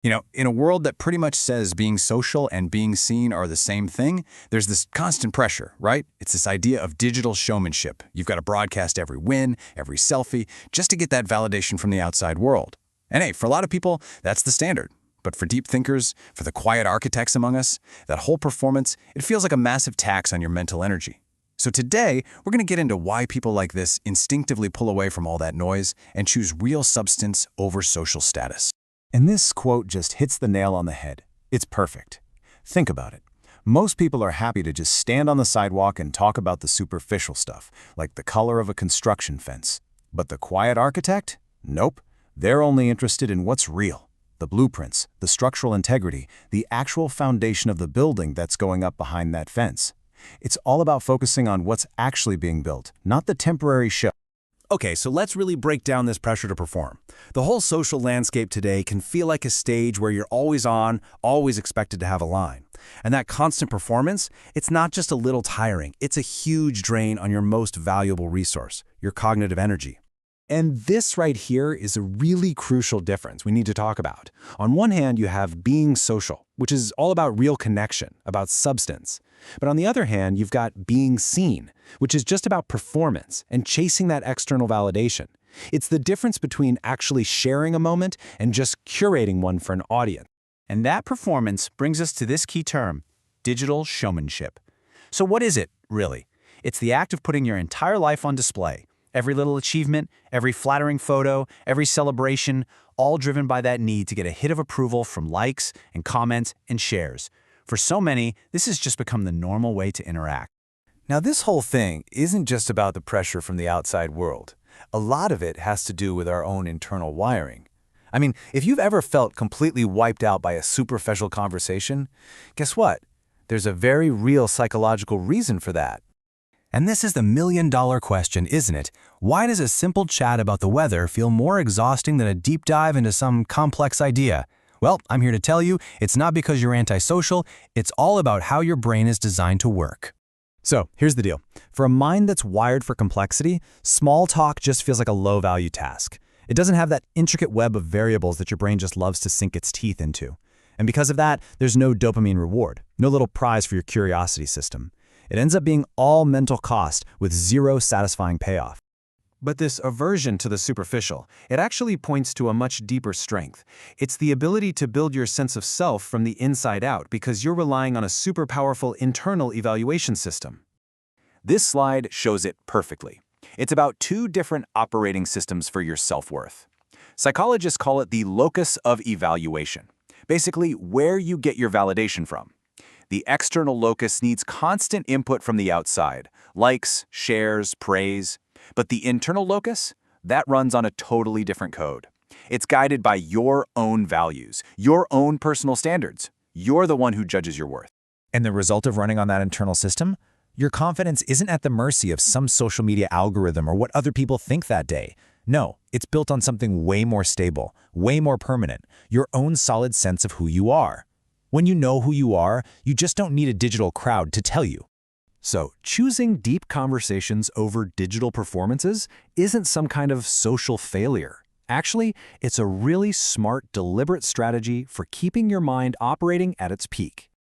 In a world that pretty much says being social and being seen are the same thing, there's this constant pressure, right? It's this idea of digital showmanship. You've got to broadcast every win, every selfie, just to get that validation from the outside world. And hey, for a lot of people, that's the standard. But for deep thinkers, for the quiet architects among us, that whole performance, it feels like a massive tax on your mental energy. So today, we're going to get into why people like this instinctively pull away from all that noise and choose real substance over social status. And this quote just hits the nail on the head. It's perfect. Think about it. Most people are happy to just stand on the sidewalk and talk about the superficial stuff, like the color of a construction fence. But the quiet architect? Nope. They're only interested in what's real. The blueprints, the structural integrity, the actual foundation of the building that's going up behind that fence. It's all about focusing on what's actually being built, not the temporary show. Okay, so let's really break down this pressure to perform. The whole social landscape today can feel like a stage where you're always on, always expected to have a line. And that constant performance, it's not just a little tiring, it's a huge drain on your most valuable resource, your cognitive energy. And this right here is a really crucial difference we need to talk about. On one hand, you have being social, which is all about real connection, about substance. But on the other hand, you've got being seen, which is just about performance and chasing that external validation. It's the difference between actually sharing a moment and just curating one for an audience. And that performance brings us to this key term, digital showmanship. So what is it, really? It's the act of putting your entire life on display. Every little achievement, every flattering photo, every celebration, all driven by that need to get a hit of approval from likes and comments and shares. For so many, this has just become the normal way to interact. Now, this whole thing isn't just about the pressure from the outside world. A lot of it has to do with our own internal wiring. I mean, if you've ever felt completely wiped out by a superficial conversation, guess what? There's a very real psychological reason for that. And this is the million-dollar question, isn't it? Why does a simple chat about the weather feel more exhausting than a deep dive into some complex idea? Well, I'm here to tell you, it's not because you're antisocial, it's all about how your brain is designed to work. So, here's the deal. For a mind that's wired for complexity, small talk just feels like a low-value task. It doesn't have that intricate web of variables that your brain just loves to sink its teeth into. And because of that, there's no dopamine reward, no little prize for your curiosity system. It ends up being all mental cost with zero satisfying payoff. But this aversion to the superficial, it actually points to a much deeper strength. It's the ability to build your sense of self from the inside out because you're relying on a super powerful internal evaluation system. This slide shows it perfectly. It's about two different operating systems for your self-worth. Psychologists call it the locus of evaluation, basically where you get your validation from. The external locus needs constant input from the outside, likes, shares, praise. But the internal locus, that runs on a totally different code. It's guided by your own values, your own personal standards. You're the one who judges your worth. And the result of running on that internal system? Your confidence isn't at the mercy of some social media algorithm or what other people think that day. No, it's built on something way more stable, way more permanent, your own solid sense of who you are. When you know who you are, you just don't need a digital crowd to tell you. So, choosing deep conversations over digital performances isn't some kind of social failure. Actually, it's a really smart, deliberate strategy for keeping your mind operating at its peak.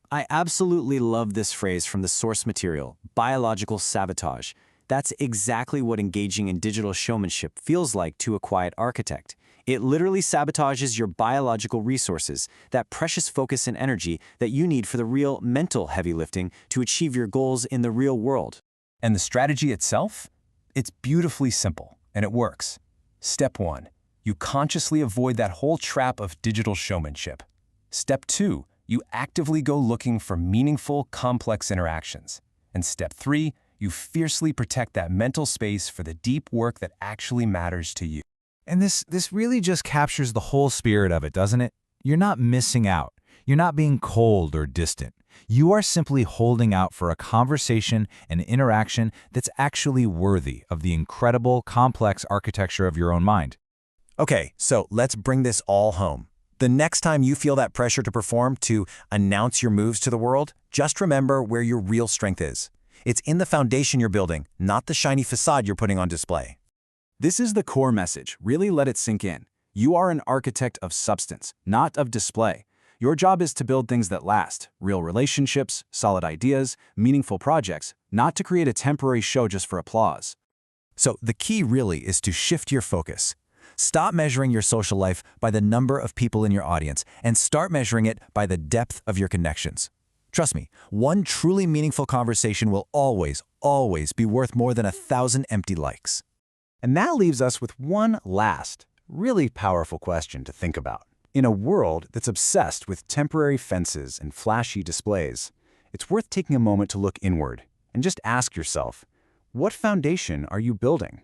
I absolutely love this phrase from the source material, biological sabotage. That's exactly what engaging in digital showmanship feels like to a quiet architect. It literally sabotages your biological resources, that precious focus and energy that you need for the real mental heavy lifting to achieve your goals in the real world. And the strategy itself? It's beautifully simple, and it works. Step 1. You consciously avoid that whole trap of digital showmanship. Step 2. You actively go looking for meaningful, complex interactions. And Step 3. You fiercely protect that mental space for the deep work that actually matters to you. And this really just captures the whole spirit of it, doesn't it? You're not missing out. You're not being cold or distant. You are simply holding out for a conversation and interaction that's actually worthy of the incredible, complex architecture of your own mind. Okay, so let's bring this all home. The next time you feel that pressure to perform, to announce your moves to the world, just remember where your real strength is. It's in the foundation you're building, not the shiny facade you're putting on display. This is the core message. Really let it sink in. You are an architect of substance, not of display. Your job is to build things that last, real relationships, solid ideas, meaningful projects, not to create a temporary show just for applause. So the key really is to shift your focus. Stop measuring your social life by the number of people in your audience and start measuring it by the depth of your connections. Trust me, one truly meaningful conversation will always, always be worth more than 1,000 empty likes. And that leaves us with one last, really powerful question to think about. In a world that's obsessed with temporary fences and flashy displays, it's worth taking a moment to look inward and just ask yourself, what foundation are you building?